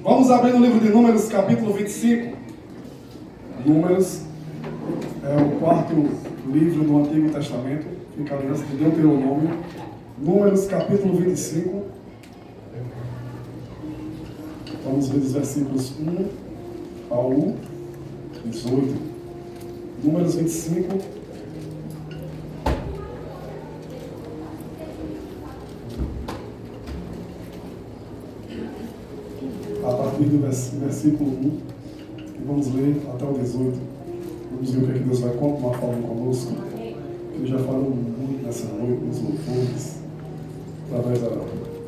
Vamos abrir no livro de Números, capítulo 25. Números é o quarto livro do Antigo Testamento, fica ali antes de Deuteronômio. Números, capítulo 25. Vamos ver os versículos 1 ao 18. Números 25. A partir do versículo 1, e vamos ler até o 18. Vamos ver o que é que Deus vai continuar falando conosco. Ele já falou muito nessa noite, nos louvores, através da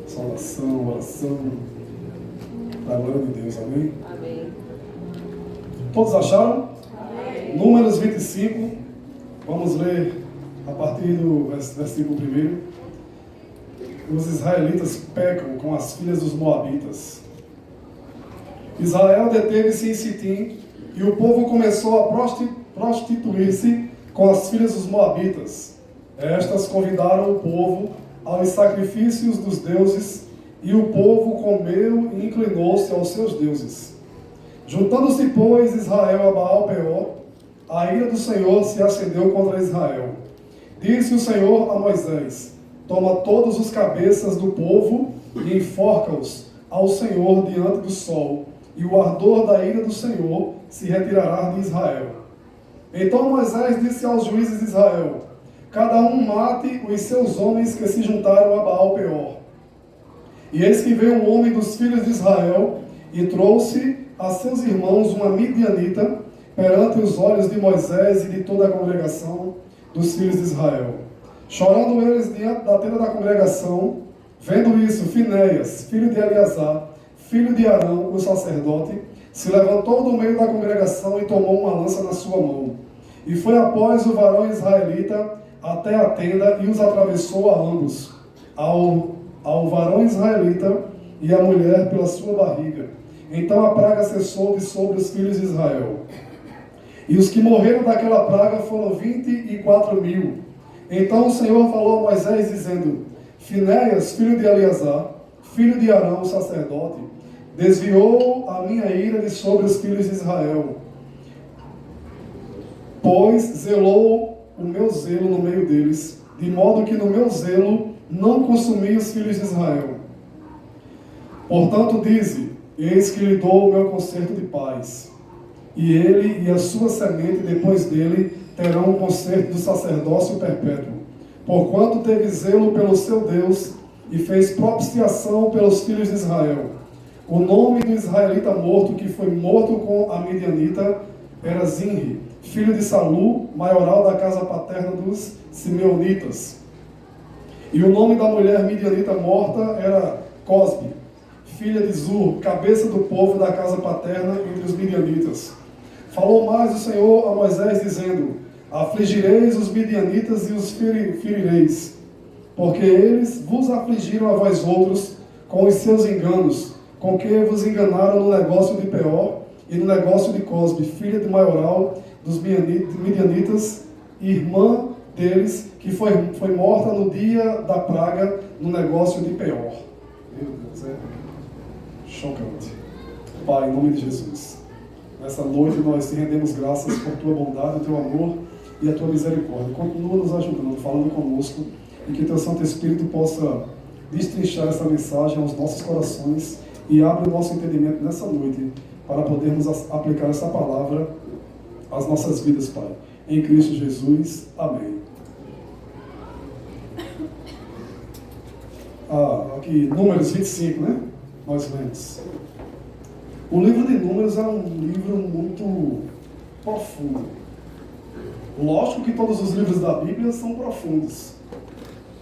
saudação, oração, da glória de Deus. Amém? Amém. Todos acharam? Amém. Números 25, vamos ler a partir do versículo 1. Os israelitas pecam com as filhas dos moabitas. Israel deteve-se em Sitim e o povo começou a prostituir-se com as filhas dos moabitas. Estas convidaram o povo aos sacrifícios dos deuses e o povo comeu e inclinou-se aos seus deuses. Juntando-se, pois, Israel a Baal-peor, a ira do Senhor se acendeu contra Israel. Disse o Senhor a Moisés: toma todos os cabeças do povo e enforca-os ao Senhor diante do sol, e o ardor da ira do Senhor se retirará de Israel. Então Moisés disse aos juízes de Israel: cada um mate os seus homens que se juntaram a Baal-peor. E eis que veio um homem dos filhos de Israel e trouxe a seus irmãos uma midianita perante os olhos de Moisés e de toda a congregação dos filhos de Israel. Chorando eles diante da tenda da congregação, vendo isso, Finéias, filho de Eleazar, filho de Arão, o sacerdote, se levantou do meio da congregação e tomou uma lança na sua mão. E foi após o varão israelita até a tenda e os atravessou a ambos, ao varão israelita e à mulher pela sua barriga. Então a praga cessou de sobre os filhos de Israel. E os que morreram daquela praga foram 24.000. Então o Senhor falou a Moisés, dizendo: Finéias, filho de Eleazar, filho de Arão, o sacerdote, desviou a minha ira de sobre os filhos de Israel, pois zelou o meu zelo no meio deles, de modo que no meu zelo não consumi os filhos de Israel. Portanto, dize: eis que lhe dou o meu concerto de paz, e ele e a sua semente depois dele terão o concerto do sacerdócio perpétuo, porquanto teve zelo pelo seu Deus e fez propiciação pelos filhos de Israel. O nome do israelita morto, que foi morto com a midianita, era Zinri, filho de Salu, maioral da casa paterna dos simeonitas. E o nome da mulher midianita morta era Cosbe, filha de Zur, cabeça do povo da casa paterna entre os midianitas. Falou mais o Senhor a Moisés, dizendo: afligireis os midianitas e os ferireis, porque eles vos afligiram a vós outros com os seus enganos, com que vos enganaram no negócio de Peor e no negócio de Cosbe, filha de maioral dos midianitas, irmã deles, que foi morta no dia da praga no negócio de Peor. Meu Deus, é chocante. Pai, em nome de Jesus, nessa noite nós te rendemos graças por tua bondade, o teu amor e a tua misericórdia. Continua nos ajudando, falando conosco, e que teu Santo Espírito possa destrinchar essa mensagem aos nossos corações e abre o nosso entendimento nessa noite para podermos aplicar essa palavra às nossas vidas, Pai. Em Cristo Jesus. Amém. Aqui, Números 25, né? Nós lemos. O livro de Números é um livro muito profundo. Lógico que todos os livros da Bíblia são profundos,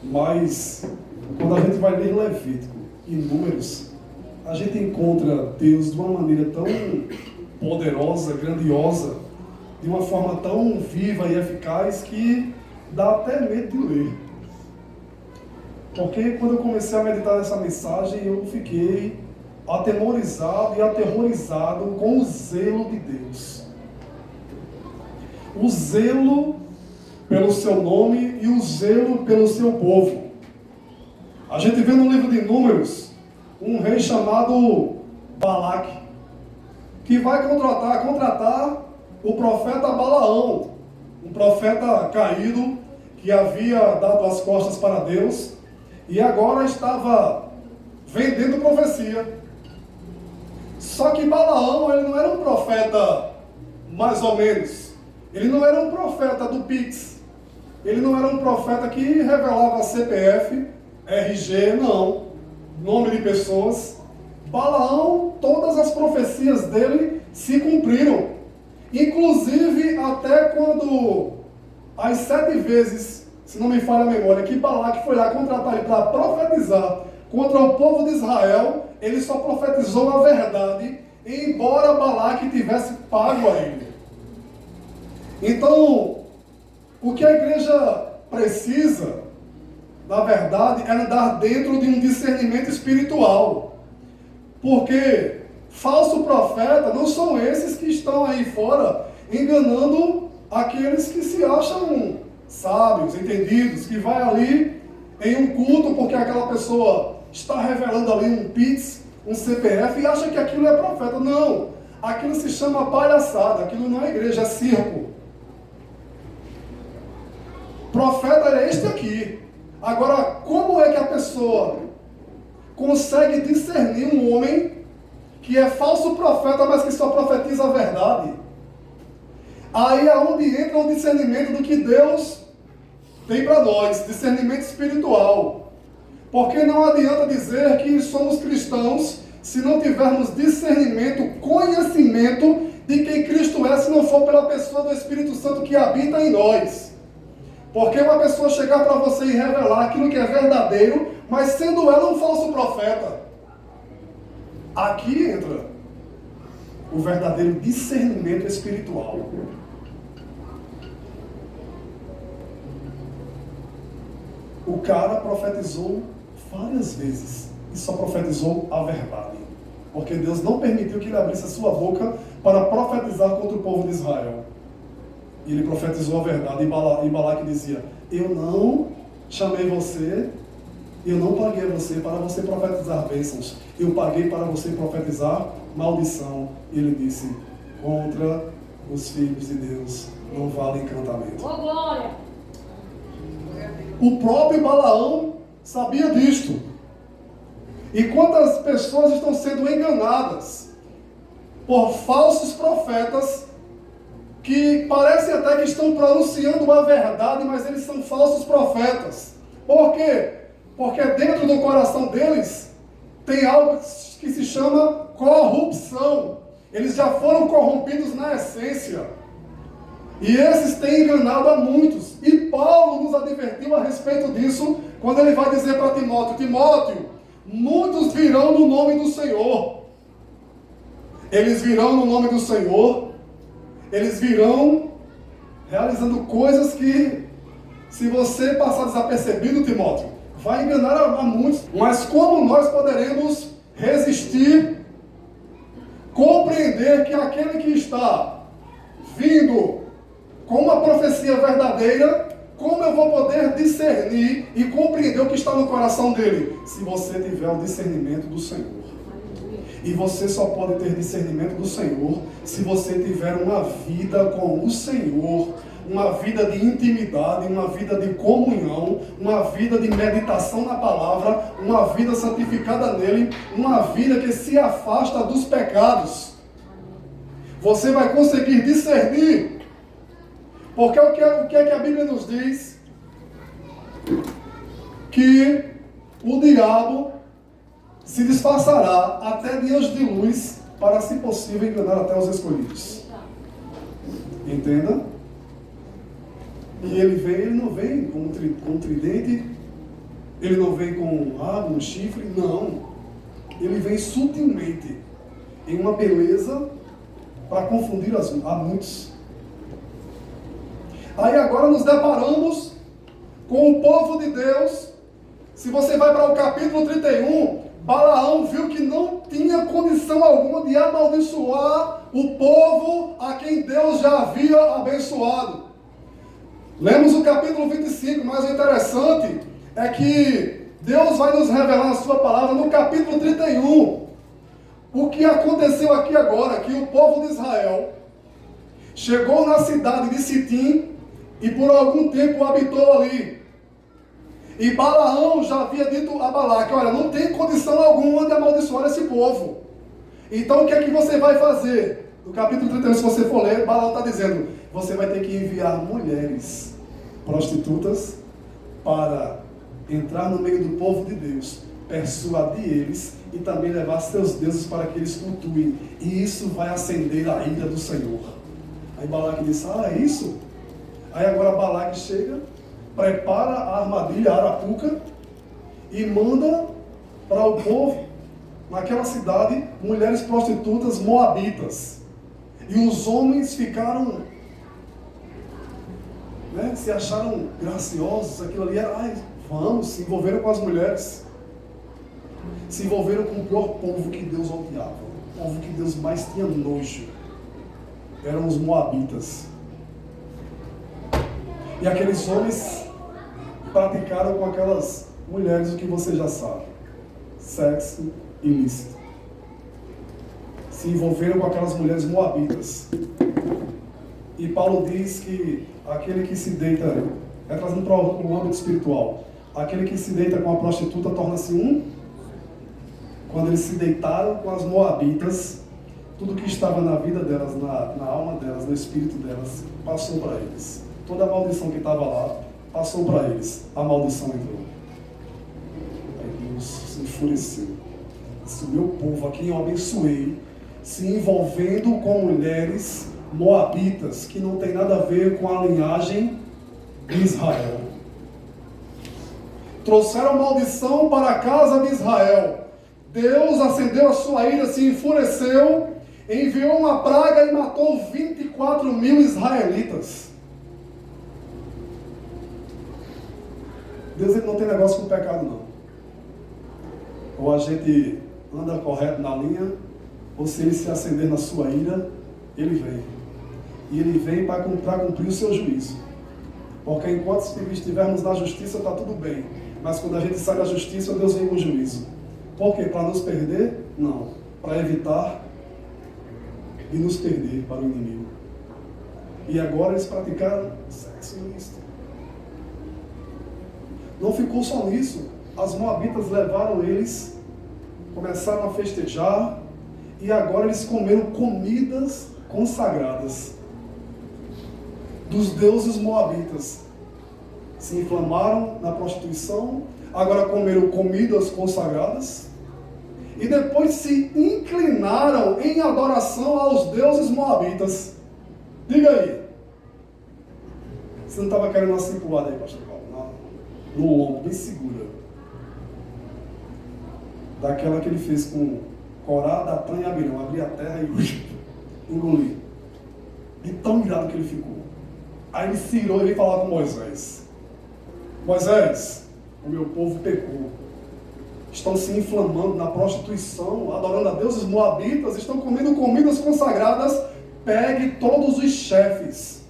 mas quando a gente vai ler Levítico e Números, a gente encontra Deus de uma maneira tão poderosa, grandiosa, de uma forma tão viva e eficaz que dá até medo de ler. Porque quando eu comecei a meditar nessa mensagem, eu fiquei atemorizado e aterrorizado com o zelo de Deus. O zelo pelo seu nome e o zelo pelo seu povo. A gente vê no livro de Números um rei chamado Balaque, que vai contratar o profeta Balaão, um profeta caído, que havia dado as costas para Deus, e agora estava vendendo profecia. Só que Balaão, ele não era um profeta mais ou menos. Ele não era um profeta do Pix. Ele não era um profeta que revelava CPF, RG, não. Nome de pessoas. Balaão, todas as profecias dele se cumpriram. Inclusive, até quando as 7 vezes, se não me falha a memória, que Balaque foi lá contratar ele para profetizar contra o povo de Israel, ele só profetizou a verdade, embora Balaque tivesse pago a ele. Então, o que a igreja precisa, na verdade, é andar dentro de um discernimento espiritual. Porque falso profeta não são esses que estão aí fora enganando aqueles que se acham sábios, entendidos, que vai ali em um culto porque aquela pessoa está revelando ali um Pix, um CPF e acha que aquilo é profeta. Não, aquilo se chama palhaçada, aquilo não é igreja, é circo. Profeta é este aqui. Agora, como é que a pessoa consegue discernir um homem que é falso profeta, mas que só profetiza a verdade? Aí é onde entra o discernimento do que Deus tem para nós, discernimento espiritual. Porque não adianta dizer que somos cristãos se não tivermos discernimento, conhecimento de quem Cristo é, se não for pela pessoa do Espírito Santo que habita em nós. Porque uma pessoa chegar para você e revelar aquilo que é verdadeiro, mas sendo ela um falso profeta. Aqui entra o verdadeiro discernimento espiritual. O cara profetizou várias vezes e só profetizou a verdade. Porque Deus não permitiu que ele abrisse a sua boca para profetizar contra o povo de Israel. E ele profetizou a verdade. E Balaque dizia: eu não chamei você, eu não paguei você para você profetizar bênçãos. Eu paguei para você profetizar maldição. E ele disse: contra os filhos de Deus não vale encantamento. Oh, glória! O próprio Balaão sabia disto. E quantas pessoas estão sendo enganadas por falsos profetas que parecem até que estão pronunciando a verdade, mas eles são falsos profetas. Por quê? Porque dentro do coração deles tem algo que se chama corrupção. Eles já foram corrompidos na essência. E esses têm enganado a muitos. E Paulo nos advertiu a respeito disso, quando ele vai dizer para Timóteo: Timóteo, muitos virão no nome do Senhor. Eles virão no nome do Senhor. Eles virão realizando coisas que, se você passar desapercebido, Timóteo, vai enganar a muitos. Mas como nós poderemos resistir, compreender que aquele que está vindo com uma profecia verdadeira, como eu vou poder discernir e compreender o que está no coração dele? Se você tiver o discernimento do Senhor. E você só pode ter discernimento do Senhor se você tiver uma vida com o Senhor, uma vida de intimidade, uma vida de comunhão, uma vida de meditação na palavra, uma vida santificada nele, uma vida que se afasta dos pecados. Você vai conseguir discernir. Porque o que é que a Bíblia nos diz? Que o diabo se disfarçará até de anjo de luz para, se possível, enganar até os escolhidos. Entenda? E ele não vem com um tridente, ele não vem com um rabo, um chifre, não. Ele vem sutilmente, em uma beleza, para confundir a muitos. Aí agora nos deparamos com o povo de Deus. Se você vai para o capítulo 31, Balaão viu que não tinha condição alguma de amaldiçoar o povo a quem Deus já havia abençoado. Lemos o capítulo 25, mas o interessante é que Deus vai nos revelar a sua palavra no capítulo 31. O que aconteceu aqui agora, que o povo de Israel chegou na cidade de Sitim e por algum tempo habitou ali. E Balaão já havia dito a Balaque, olha, não tem condição alguma de amaldiçoar esse povo. Então o que é que você vai fazer? No capítulo 31, se você for ler, Balaão está dizendo, você vai ter que enviar mulheres prostitutas para entrar no meio do povo de Deus, persuadir eles e também levar seus deuses para que eles cultuem. E isso vai acender a ira do Senhor. Aí Balaque disse, é isso? Aí agora Balaque chega, prepara a armadilha, a arapuca, e manda para o povo, naquela cidade, mulheres prostitutas moabitas. E os homens ficaram, se acharam graciosos, aquilo ali era, vamos, se envolveram com as mulheres. Se envolveram com o pior povo que Deus odiava, o povo que Deus mais tinha nojo. Eram os moabitas. E aqueles homens praticaram com aquelas mulheres o que você já sabe: sexo ilícito. Se envolveram com aquelas mulheres moabitas. E Paulo diz que aquele que se deita, trazendo para o âmbito espiritual, aquele que se deita com a prostituta torna-se um. Quando eles se deitaram com as moabitas, tudo que estava na vida delas, na alma delas, no espírito delas, passou para eles. Toda a maldição que estava lá, passou para eles. A maldição entrou. Aí Deus se enfureceu. Se o meu povo, a quem eu abençoei, se envolvendo com mulheres moabitas, que não tem nada a ver com a linhagem de Israel. Trouxeram maldição para a casa de Israel. Deus acendeu a sua ira, se enfureceu, enviou uma praga e matou 24 mil israelitas. Deus ele não tem negócio com o pecado, não. Ou a gente anda correto na linha, ou se ele se acender na sua ira, ele vem. E ele vem para cumprir o seu juízo. Porque enquanto estivermos na justiça, está tudo bem. Mas quando a gente sai da justiça, Deus vem com o juízo. Por quê? Para nos perder? Não. Para evitar de nos perder para o inimigo. E agora eles praticaram sexo ilícito. Não ficou só nisso. As moabitas levaram eles, começaram a festejar, e agora eles comeram comidas consagradas dos deuses moabitas. Se inflamaram na prostituição, agora comeram comidas consagradas, e depois se inclinaram em adoração aos deuses moabitas. Diga aí. Você não estava querendo uma cinturada aí, pastor Paulo? No ombro, bem segura. Daquela que ele fez com Corá, Datã e Abirão. Abrir a terra e engolir. De tão irado que ele ficou. Aí ele se irou e veio falar com Moisés. Moisés, o meu povo pecou. Estão se inflamando na prostituição, adorando a deuses moabitas, estão comendo comidas consagradas. Pegue todos os chefes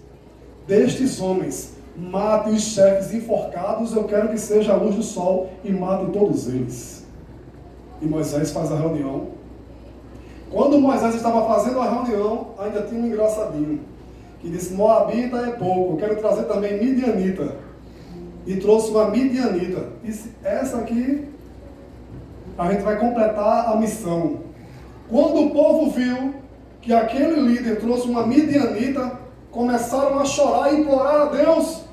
destes homens, mate os chefes enforcados, eu quero que seja a luz do sol, e mate todos eles. E Moisés faz a reunião. Quando Moisés estava fazendo a reunião, ainda tinha um engraçadinho, que disse, moabita é pouco, eu quero trazer também midianita. E trouxe uma midianita. Disse, essa aqui, a gente vai completar a missão. Quando o povo viu que aquele líder trouxe uma midianita, começaram a chorar e implorar a Deus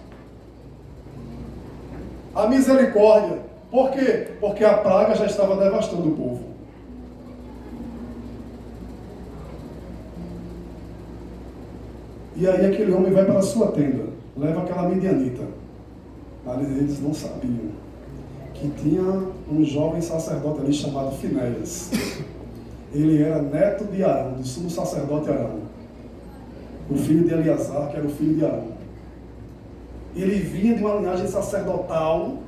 a misericórdia. Por quê? Porque a praga já estava devastando o povo. E aí aquele homem vai para a sua tenda, leva aquela midianita. Mas eles não sabiam que tinha um jovem sacerdote ali chamado Finéias. Ele era neto de Arão, do sumo sacerdote Arão. O filho de Eleazar, que era o filho de Arão. Ele vinha de uma linhagem sacerdotal,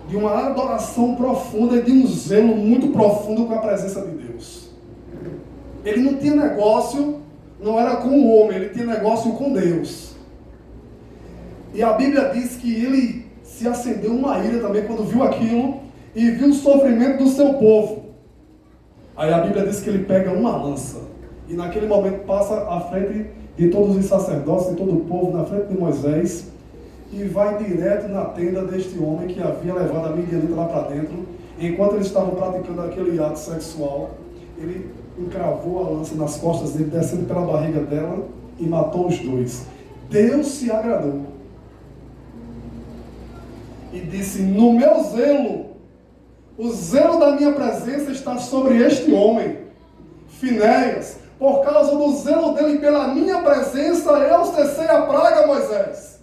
de uma adoração profunda e de um zelo muito profundo com a presença de Deus. Ele não tinha negócio, não era com o homem, ele tinha negócio com Deus. E a Bíblia diz que ele se acendeu uma ira também quando viu aquilo e viu o sofrimento do seu povo. Aí a Bíblia diz que ele pega uma lança e naquele momento passa à frente de todos os sacerdotes, de todo o povo, na frente de Moisés, e vai direto na tenda deste homem que havia levado a midianita lá para dentro. Enquanto eles estavam praticando aquele ato sexual, ele encravou a lança nas costas dele, descendo pela barriga dela, e matou os dois. Deus se agradou e disse: no meu zelo, o zelo da minha presença está sobre este homem, Finéias. Por causa do zelo dele pela minha presença, eu cessei a praga, Moisés.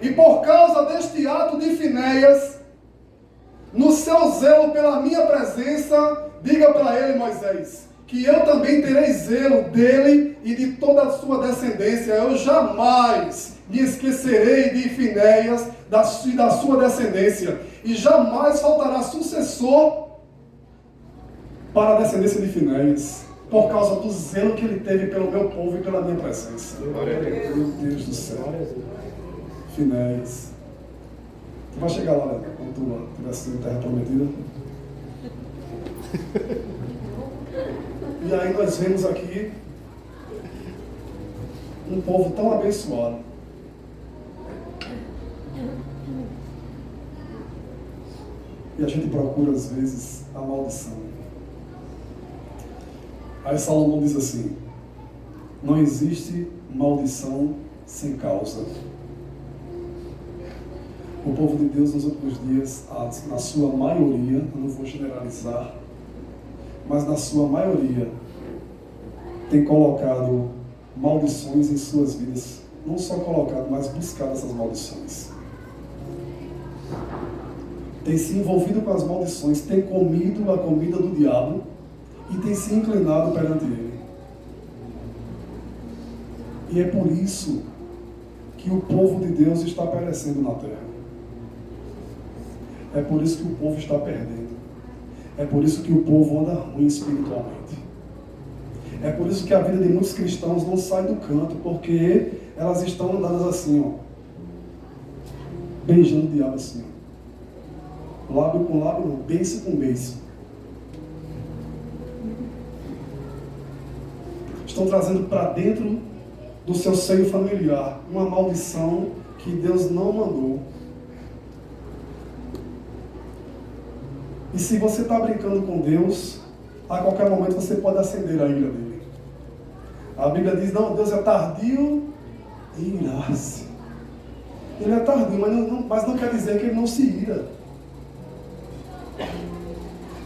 E por causa deste ato de Finéias, no seu zelo pela minha presença, diga para ele, Moisés, que eu também terei zelo dele e de toda a sua descendência. Eu jamais me esquecerei de Finéias e da sua descendência. E jamais faltará sucessor para a descendência de Finéias, por causa do zelo que ele teve pelo meu povo e pela minha presença. Meu Deus do céu. Finéias. Tu vai chegar lá, né? Quando tu estiver assistindo Terra Prometida. E aí nós vemos aqui um povo tão abençoado. E a gente procura às vezes a maldição. Aí Salomão diz assim: não existe maldição sem causa. O povo de Deus nos últimos dias, na sua maioria, eu não vou generalizar, mas na sua maioria, tem colocado maldições em suas vidas. Não só colocado, mas buscado essas maldições. Tem se envolvido com as maldições, tem comido a comida do diabo e tem se inclinado perante ele. E é por isso que o povo de Deus está perecendo na terra. É por isso que o povo está perdendo. É por isso que o povo anda ruim espiritualmente. É por isso que a vida de muitos cristãos não sai do canto, porque elas estão andando assim, ó, beijando o diabo assim, ó. Lábio com lábio, não, beiço com beiço. Estão trazendo para dentro do seu seio familiar uma maldição que Deus não mandou. E se você está brincando com Deus, a qualquer momento você pode acender a ira dele. A Bíblia diz: não, Deus é tardio em irar-se. Ele é tardio, mas não quer dizer que ele não se ira.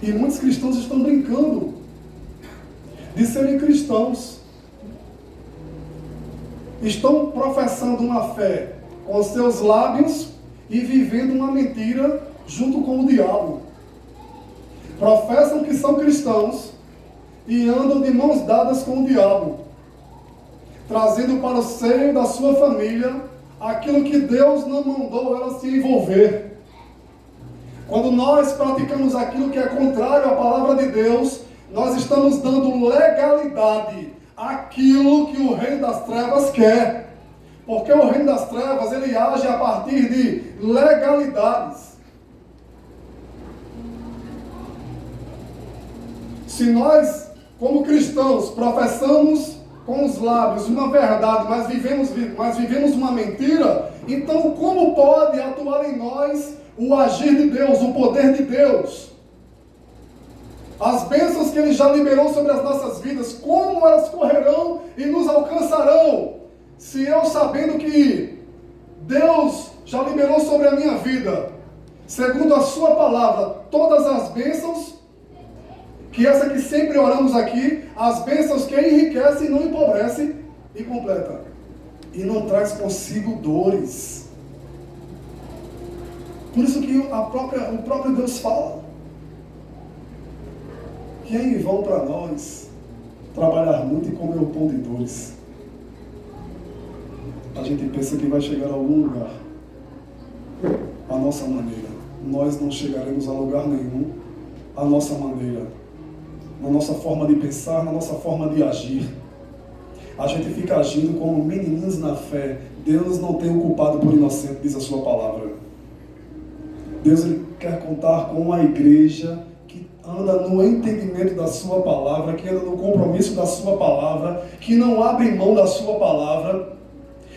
E muitos cristãos estão brincando de serem cristãos. Estão professando uma fé com os seus lábios e vivendo uma mentira junto com o diabo. Professam que são cristãos e andam de mãos dadas com o diabo, trazendo para o seio da sua família aquilo que Deus não mandou ela se envolver. Quando nós praticamos aquilo que é contrário à palavra de Deus, nós estamos dando legalidade àquilo que o reino das trevas quer. Porque o reino das trevas, ele age a partir de legalidades. Se nós, como cristãos, professamos com os lábios uma verdade, mas vivemos uma mentira, então como pode atuar em nós o agir de Deus, o poder de Deus? As bênçãos que Ele já liberou sobre as nossas vidas, como elas correrão e nos alcançarão? Se eu, sabendo que Deus já liberou sobre a minha vida, segundo a sua palavra, todas as bênçãos, que essa que sempre oramos aqui, as bênçãos que enriquecem e não empobrecem, e completa. E não traz consigo dores. Por isso que o próprio Deus fala que é em vão para nós trabalhar muito e comer o pão de dores. A gente pensa que vai chegar a algum lugar à nossa maneira. Nós não chegaremos a lugar nenhum à nossa maneira. Na nossa forma de pensar, na nossa forma de agir. A gente fica agindo como menininhos na fé. Deus não tem o culpado por inocente, diz a sua palavra. Deus, ele quer contar com uma igreja que anda no entendimento da sua palavra, que anda no compromisso da sua palavra, que não abre mão da sua palavra,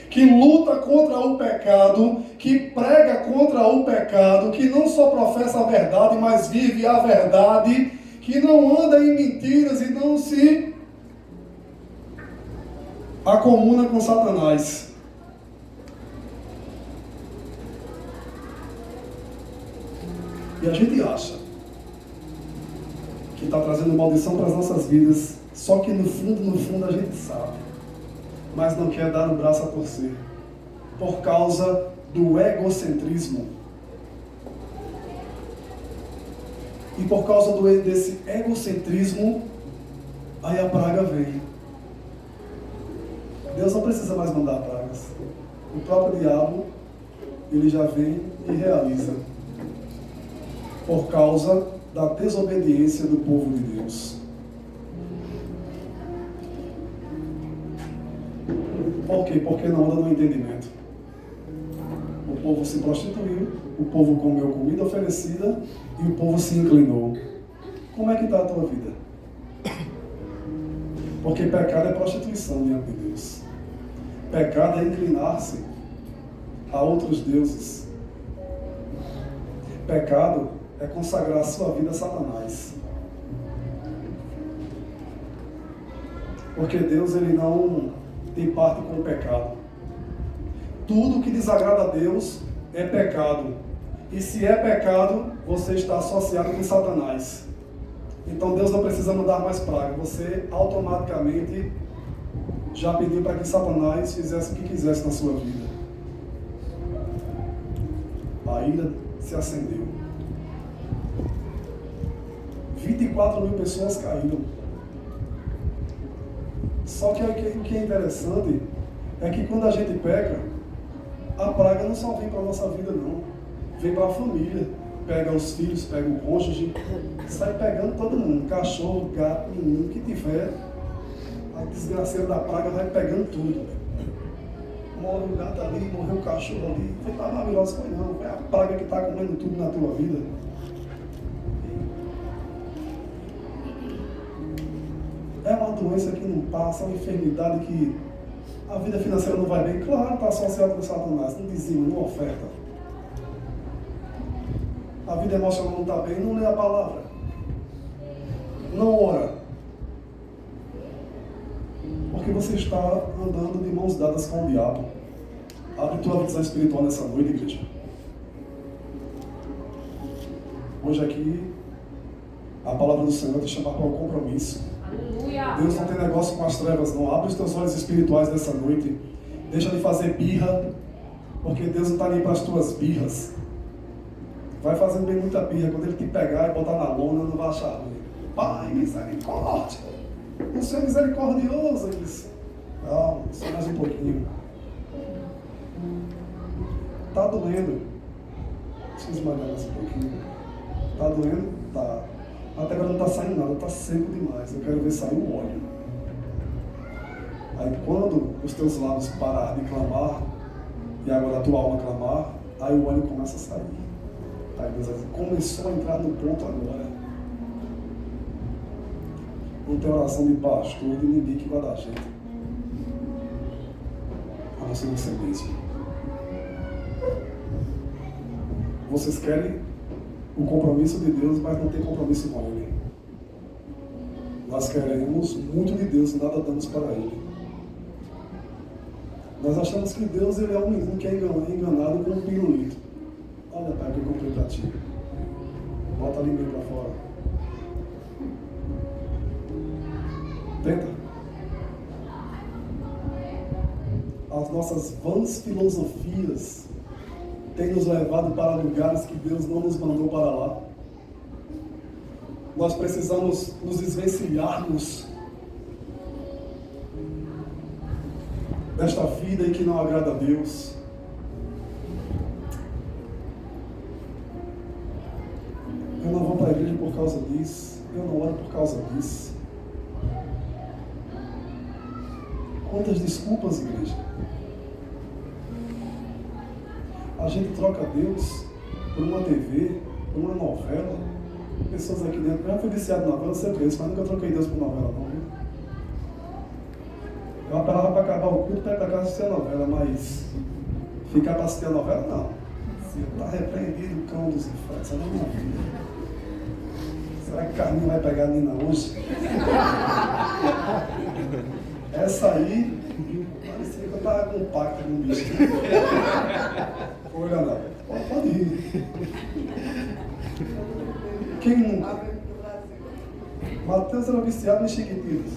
que luta contra o pecado, que prega contra o pecado, que não só professa a verdade, mas vive a verdade, que não anda em mentiras e não se acomuna com Satanás. E a gente acha que está trazendo maldição para as nossas vidas, só que no fundo a gente sabe, mas não quer dar o braço a torcer, por causa do egocentrismo. E por causa desse egocentrismo, aí a praga vem. Deus não precisa mais mandar pragas. O próprio diabo, ele já vem e realiza. Por causa da desobediência do povo de Deus. Por quê? Porque não anda no entendimento. O povo se prostituiu, o povo comeu comida oferecida e o povo se inclinou. Como é que está a tua vida? Porque pecado é prostituição diante de Deus. Pecado é inclinar-se a outros deuses. Pecado é consagrar a sua vida a Satanás. Porque Deus, ele não tem parte com o pecado. Tudo que desagrada a Deus é pecado. E se é pecado, você está associado com Satanás. Então Deus não precisa mandar mais praga. Você automaticamente já pediu para que Satanás fizesse o que quisesse na sua vida. A ira se acendeu. 24 mil pessoas caíram. Só que o que é interessante é que quando a gente peca, a praga não só vem para a nossa vida, não. Vem para a família. Pega os filhos, pega o cônjuge, sai pegando todo mundo. Cachorro, gato, menino, que tiver. A desgraceira da praga vai pegando tudo. Morre o gato ali, morreu o cachorro ali. Foi maravilhoso, foi não. Foi a praga que está comendo tudo na tua vida. É uma doença que não passa, uma enfermidade que a vida financeira não vai bem. Claro, está associado com Satanás. Não dizima, não oferta. A vida emocional não está bem, não lê a palavra. Não ora. Porque você está andando de mãos dadas com o diabo. Abre tua visão espiritual nessa noite, igreja. Hoje aqui, a palavra do Senhor te chama para o compromisso. Aleluia. Deus não tem negócio com as trevas, não. Abre os teus olhos espirituais nessa noite. Deixa de fazer birra, porque Deus não está nem para as tuas birras. Vai fazendo bem muita birra. Quando Ele te pegar e botar na lona, não vai achar ruim. Pai, misericórdia. O Senhor é misericordioso. Ele disse, calma, só mais um pouquinho. Está doendo. Preciso esmagar mais um pouquinho. Está doendo? Tá. Até agora não está saindo nada, está seco demais. Eu quero ver sair o óleo. Aí quando os teus lábios parar de clamar, e agora a tua alma clamar, aí o óleo começa a sair. Aí Deus vai dizer, começou a entrar no ponto agora. Não tem oração de pastor, de ninguém que vai dar jeito. A não ser você mesmo. Vocês querem o compromisso de Deus, mas não tem compromisso com Ele. Nós queremos muito de Deus e nada damos para Ele. Nós achamos que Deus, ele é um menino que é enganado com um pirulito. Olha, pai, que eu comprei para ti. Bota ali meio para fora. Tenta. As nossas vãs filosofias têm nos levado para lugares que Deus não nos mandou para lá. Nós precisamos nos desvencilharmos desta vida em que não agrada a Deus. Eu não vou para a igreja por causa disso. Eu não oro por causa disso. Quantas desculpas, igreja? A gente troca Deus por uma TV, por uma novela, Pessoas aqui dentro, eu já fui viciado em novela, eu sei preso, mas nunca troquei Deus por novela, não, viu? Eu apelava para acabar o culto para ir para casa assistir a novela, mas ficar para assistir a novela, não. Se eu estar repreendido o cão dos infernos, essa não é minha vida. Será que Carminho vai pegar a Nina hoje? Essa aí, parecia que eu estava com um pacto com o bicho. Foi, Leonardo. Pode ir. Quem nunca? Mateus era viciado em Chiquititas.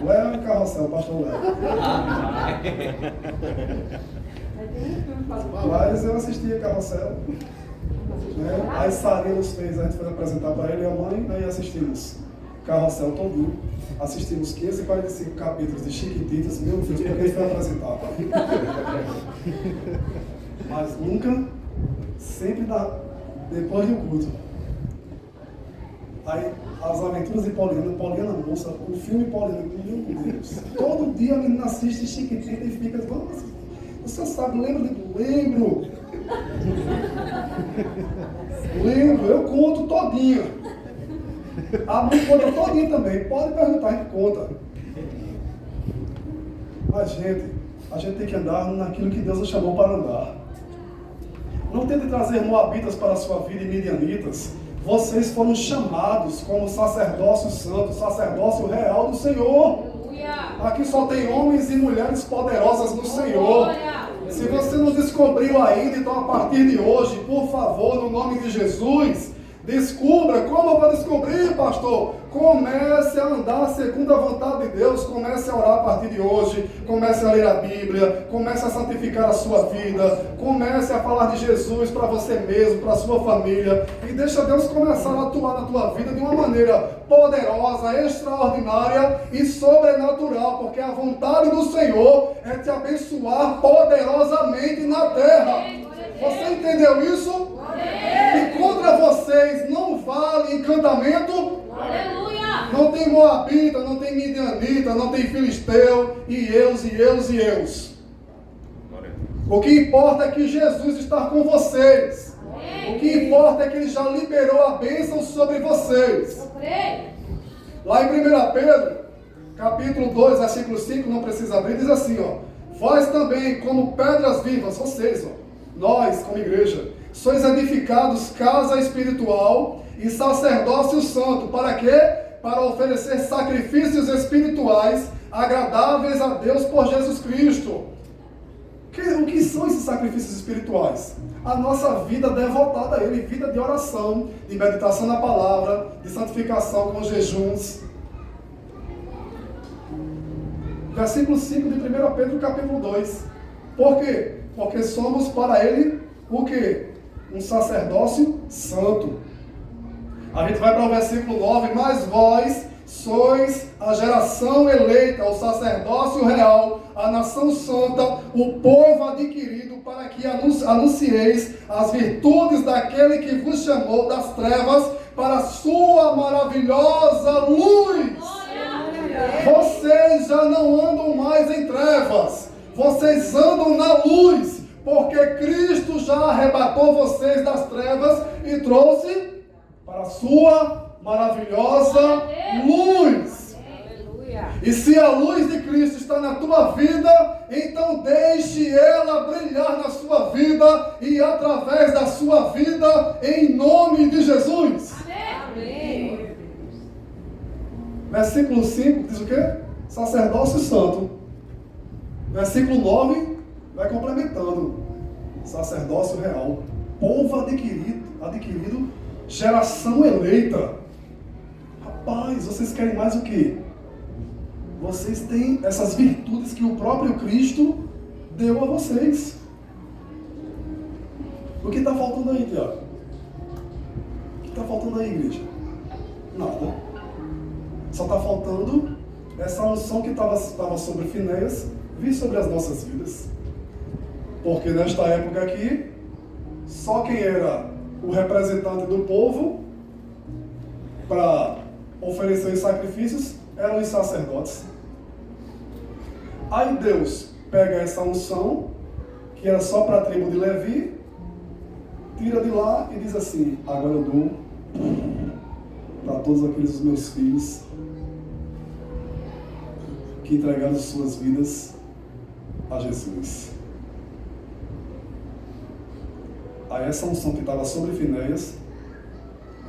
Léo e Carrossel, pastor Léo. Mas eu assistia Carrossel. Né? Aí Sarinha nos fez, a gente foi apresentar para ele e a mãe, aí assistimos Carrossel todinho. Assistimos 545 capítulos de Chiquititas, meu Deus, porque ele foi apresentar. Mas nunca, sempre depois do culto. Aí, as aventuras de Poliana Moça, o filme Poliana, meu Deus. Todo dia a menina assiste Chiquitita e fica, vamos, você sabe, lembra? Lembro, eu conto todinha. A mãe conta todinha também, pode perguntar, a gente conta. A gente tem que andar naquilo que Deus nos chamou para andar. Não tente trazer moabitas para a sua vida e midianitas. Vocês foram chamados como sacerdócio santo, sacerdócio real do Senhor. Aqui só tem homens e mulheres poderosas no Senhor. Se você não descobriu ainda, então a partir de hoje, por favor, no nome de Jesus, descubra. Como eu vou descobrir, pastor? Comece a andar segundo a vontade de Deus. Comece a orar a partir de hoje. Comece a ler a Bíblia. Comece a santificar a sua vida. Comece a falar de Jesus para você mesmo, para a sua família. E deixa Deus começar a atuar na tua vida de uma maneira poderosa, extraordinária e sobrenatural. Porque a vontade do Senhor é te abençoar poderosamente na terra. Você entendeu isso? E contra vocês não vale encantamento. Aleluia. Não tem moabita, não tem midianita, não tem filisteu, e eus. O que importa é que Jesus está com vocês. O que importa é que Ele já liberou a bênção sobre vocês. Lá em 1 Pedro, capítulo 2, versículo 5, não precisa abrir, diz assim, ó: vós também, como pedras vivas, vocês, nós, como igreja, sois edificados casa espiritual e sacerdócio santo. Para quê? Para oferecer sacrifícios espirituais agradáveis a Deus por Jesus Cristo. O que são esses sacrifícios espirituais? A nossa vida devotada a Ele, vida de oração, de meditação na palavra, de santificação com jejuns. Versículo 5 de 1 Pedro, capítulo 2. Por quê? Porque somos para Ele o quê? Um sacerdócio santo. A gente vai para o versículo 9. Mas vós sois a geração eleita, o sacerdócio real, a nação santa, o povo adquirido, para que anuncieis as virtudes daquele que vos chamou das trevas para a sua maravilhosa luz. Vocês já não andam mais em trevas, vocês andam na luz, porque Cristo já arrebatou vocês das trevas e trouxe para a sua maravilhosa luz. Aleluia. E se a luz de Cristo está na tua vida, então deixe ela brilhar na sua vida e através da sua vida, em nome de Jesus. Amém. Versículo 5 diz o quê? Sacerdócio santo. Versículo 9 vai complementando. Sacerdócio real. Povo adquirido, geração eleita. Rapaz, vocês querem mais o quê? Vocês têm essas virtudes que o próprio Cristo deu a vocês. O que está faltando aí, Tiago? O que está faltando aí, igreja? Nada. Só está faltando essa unção que estava sobre Finéias vir sobre as nossas vidas. Porque nesta época aqui, só quem era o representante do povo para oferecer os sacrifícios eram os sacerdotes. Aí Deus pega essa unção, que era só para a tribo de Levi, tira de lá e diz assim: agora eu dou para todos aqueles meus filhos que entregaram suas vidas a Jesus. Aí essa unção que estava sobre Finéias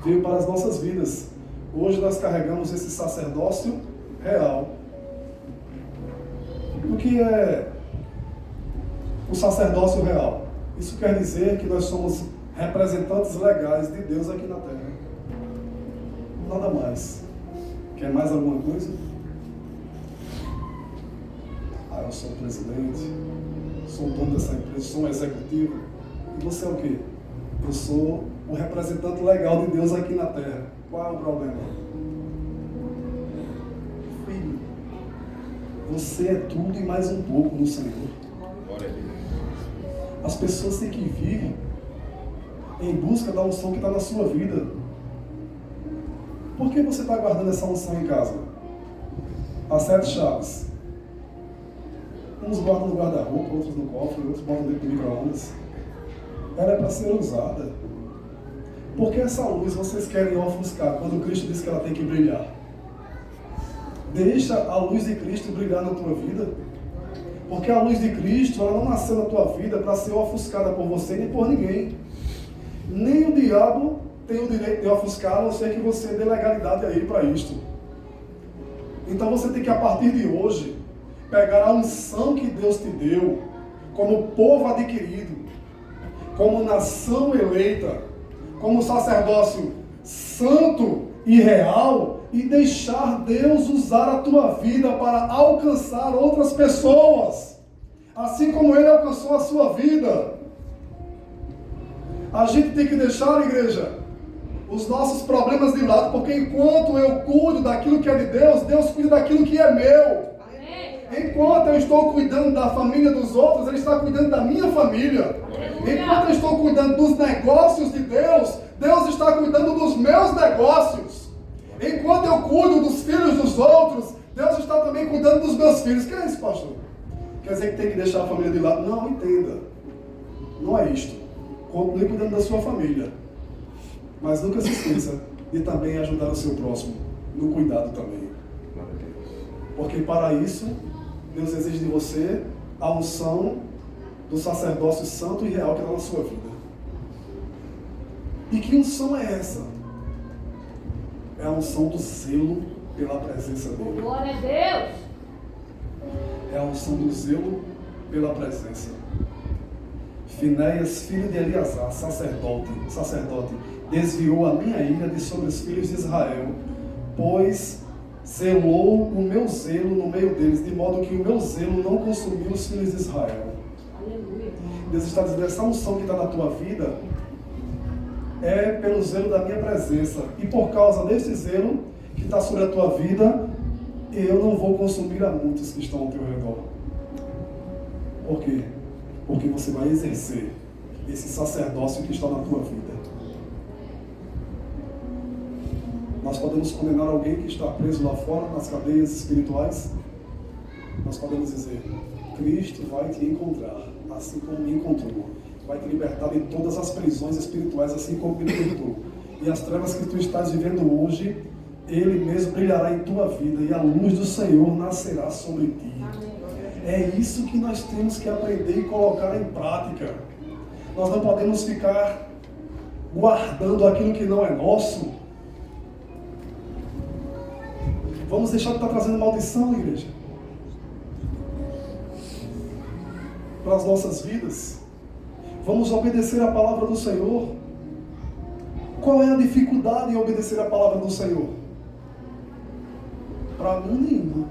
veio para as nossas vidas. Hoje nós carregamos esse sacerdócio real. O que é o sacerdócio real? Isso quer dizer que nós somos representantes legais de Deus aqui na terra. Nada mais. Quer mais alguma coisa? Eu sou o presidente, sou o dono dessa empresa, sou um executivo. E você é o quê? Eu sou o representante legal de Deus aqui na terra. Qual é o problema? Filho, você é tudo e mais um pouco no Senhor. As pessoas têm que vir em busca da unção que está na sua vida. Por que você está guardando essa unção em casa? As 7 chaves. Uns guardam no guarda-roupa, outros no cofre, outros botam dentro do micro-ondas. Ela é para ser usada. Porque essa luz vocês querem ofuscar quando Cristo diz que ela tem que brilhar? Deixa a luz de Cristo brilhar na tua vida. Porque a luz de Cristo, ela não nasceu na tua vida para ser ofuscada por você nem por ninguém. Nem o diabo tem o direito de ofuscar, a não ser que você dê legalidade a ele para isto. Então você tem que, a partir de hoje, pegar a unção que Deus te deu, como povo adquirido, como nação eleita, como sacerdócio santo e real, e deixar Deus usar a tua vida para alcançar outras pessoas, assim como Ele alcançou a sua vida. A gente tem que deixar, igreja, os nossos problemas de lado, porque enquanto eu cuido daquilo que é de Deus, Deus cuida daquilo que é meu. Enquanto eu estou cuidando da família dos outros, Ele está cuidando da minha família. Enquanto eu estou cuidando dos negócios de Deus, Deus está cuidando dos meus negócios. Enquanto eu cuido dos filhos dos outros, Deus está também cuidando dos meus filhos. Que é isso, pastor? Quer dizer que tem que deixar a família de lado? Não, entenda. Não é isto. Continue cuidando da sua família. Mas nunca se esqueça de também ajudar o seu próximo no cuidado também. Porque para isso, Deus exige de você a unção do sacerdócio santo e real que está na sua vida. E que unção é essa? É a unção do zelo pela presença dele. Glória a Deus! É a unção do zelo pela presença. Finéias, filho de Eleazar, sacerdote, desviou a minha ira de sobre os filhos de Israel, pois zelou o meu zelo no meio deles, de modo que o meu zelo não consumiu os filhos de Israel. Aleluia. Deus está dizendo, essa unção que está na tua vida é pelo zelo da minha presença. E por causa desse zelo que está sobre a tua vida, eu não vou consumir a muitos que estão ao teu redor. Por quê? Porque você vai exercer esse sacerdócio que está na tua vida. Nós podemos condenar alguém que está preso lá fora, nas cadeias espirituais. Nós podemos dizer, Cristo vai te encontrar, assim como me encontrou. Vai te libertar de todas as prisões espirituais, assim como me libertou. E as trevas que tu estás vivendo hoje, Ele mesmo brilhará em tua vida, e a luz do Senhor nascerá sobre ti. É isso que nós temos que aprender e colocar em prática. Nós não podemos ficar guardando aquilo que não é nosso. Vamos deixar de estar trazendo maldição, igreja, para as nossas vidas. Vamos obedecer a palavra do Senhor. Qual é a dificuldade em obedecer a palavra do Senhor? Para mim, nenhuma.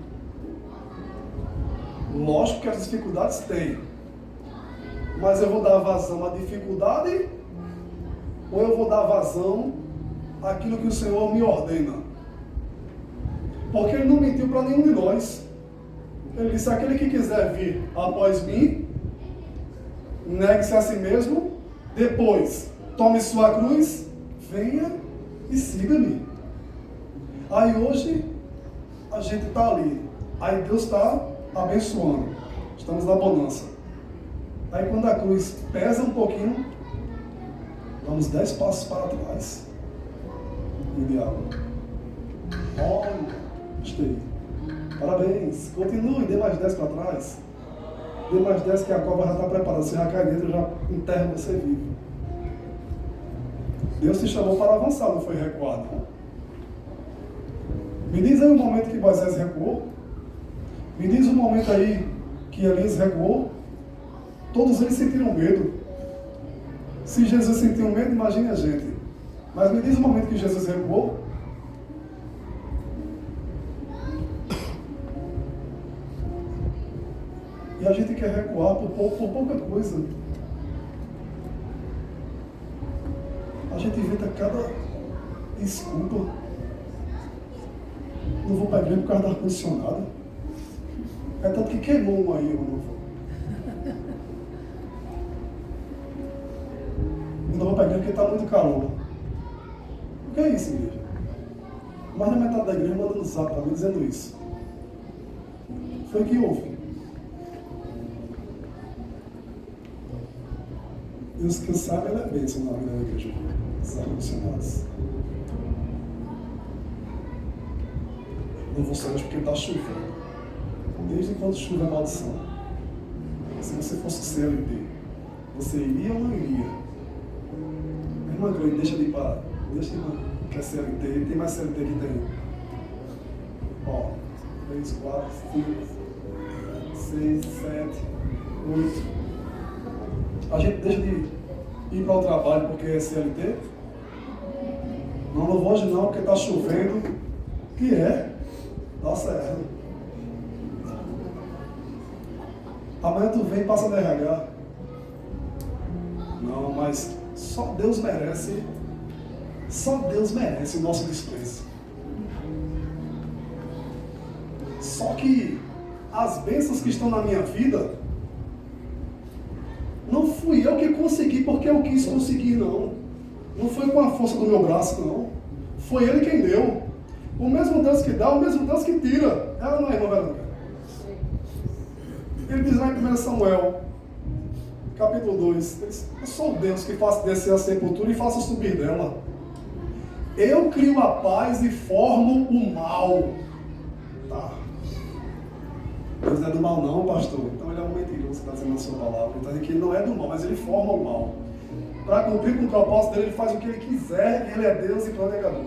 Lógico que as dificuldades tem. Mas eu vou dar vazão à dificuldade ou eu vou dar vazão àquilo que o Senhor me ordena? Porque Ele não mentiu para nenhum de nós. Ele disse, aquele que quiser vir após mim, negue-se a si mesmo, depois tome sua cruz, venha e siga-me. Aí hoje, a gente está ali. Aí Deus está abençoando. Estamos na bonança. Aí quando a cruz pesa um pouquinho, damos 10 passos para trás. E o diabo, Olha, gostei. Parabéns. Continue, dê mais 10 para trás. Dê mais 10 que a cobra já está preparada. Você já cai dentro, já enterra você vivo. Deus te chamou para avançar, não foi recuado. Me diz aí o momento que Moisés recuou. Me diz o momento aí que Elias recuou. Todos eles sentiram medo. Se Jesus sentiu medo, imagine a gente. Mas me diz o momento que Jesus recuou. E a gente quer recuar por pouca coisa. A gente inventa cada desculpa. Não vou para a igreja por causa do ar-condicionado. É tanto que queimou um aí, eu não vou. Eu não vou para a igreja porque está muito calor. O que é isso, igreja? Mais da metade da igreja mandando zap para mim dizendo isso. Foi o que houve. Deus que sabe, ela é bênção na vida da igreja. Os ar-condicionados. Não vou sair porque está chovendo. Desde quando chuva é maldição. Se você fosse CLT, você iria ou não iria? Irmã Glória, deixa de ir para. Deixa de ir que é CLT. Tem mais CLT que tem. Ó, 3, 4, 5, 6, 7, 8. A gente deixa de ir para o trabalho porque é CLT? Não vou hoje não, porque está chovendo. Que é? Tá certo. Amanhã tu vem e passa no RH. Não, mas só Deus merece o nosso desprezo. Só que as bênçãos que estão na minha vida, não fui eu que consegui porque eu quis conseguir, não. Não foi com a força do meu braço, não. Foi Ele quem deu. O mesmo Deus que dá, o mesmo Deus que tira. Ela não é, irmã Verônica? Ele diz lá em 1 Samuel, capítulo 2, ele diz, eu sou o Deus que faço descer a sepultura e faço subir dela. Eu crio a paz e formo o mal. Tá. Deus não é do mal não, pastor. Então ele é um mentiroso, você está dizendo na sua palavra. Então ele diz que ele não é do mal, mas ele forma o mal. Para cumprir com o propósito dele, ele faz o que ele quiser, ele é Deus e planejador.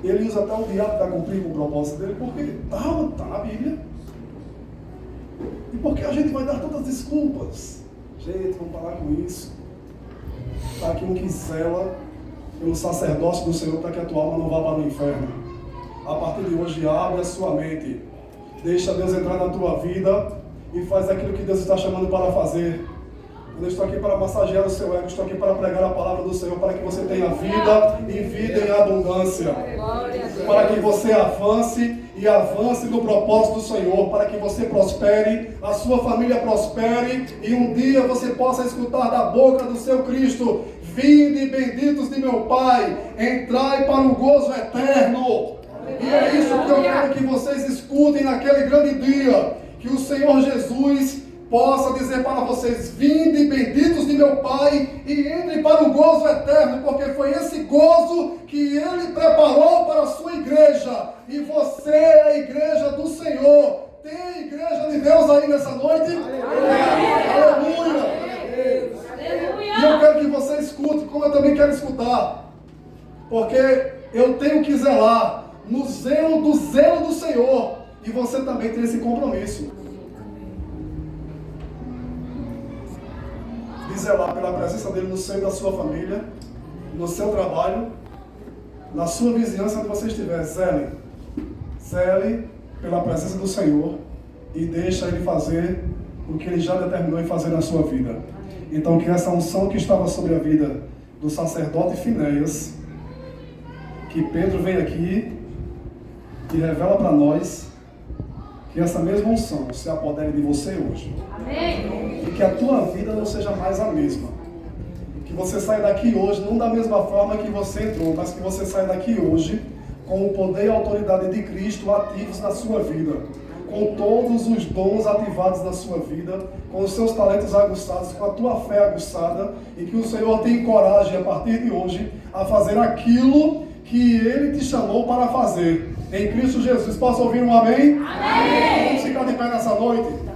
Ele usa até o diabo para cumprir com o propósito dele, porque está na Bíblia. E por que a gente vai dar tantas desculpas? Gente, vamos parar com isso. Está aqui um que zela pelo sacerdócio do Senhor para que a tua alma não vá para o inferno. A partir de hoje, abre a sua mente. Deixa Deus entrar na tua vida e faz aquilo que Deus está chamando para fazer. Eu estou aqui para massagear o seu ego, estou aqui para pregar a palavra do Senhor, para que você tenha vida e vida em abundância. Para que você avance e avance no propósito do Senhor, para que você prospere, a sua família prospere e um dia você possa escutar da boca do seu Cristo: vinde benditos de meu Pai, entrai para o gozo eterno. E é isso que eu quero que vocês escutem naquele grande dia, que o Senhor Jesus possa dizer para vocês: vinde benditos de meu Pai e entrem para o gozo eterno, porque foi esse gozo que Ele preparou para a sua igreja, e você é a igreja do Senhor. Tem igreja de Deus aí nessa noite? Aleluia! E eu quero que você escute, como eu também quero escutar, porque eu tenho que zelar no zelo do Senhor, e você também tem esse compromisso de zelar pela presença dele no seio da sua família, no seu trabalho, na sua vizinhança, onde você estiver. Zele pela presença do Senhor e deixa Ele fazer o que Ele já determinou em fazer na sua vida. Então, que essa unção que estava sobre a vida do sacerdote Finéias, que Pedro vem aqui e revela para nós, que essa mesma unção se apodere de você hoje. Amém. E que a tua vida não seja mais a mesma. Que você saia daqui hoje, não da mesma forma que você entrou, mas que você saia daqui hoje com o poder e a autoridade de Cristo ativos na sua vida. Com todos os dons ativados na sua vida, com os seus talentos aguçados, com a tua fé aguçada, e que o Senhor te encoraje a partir de hoje a fazer aquilo que Ele te chamou para fazer em Cristo Jesus. Posso ouvir um amém? Amém! Vamos ficar de pé nessa noite?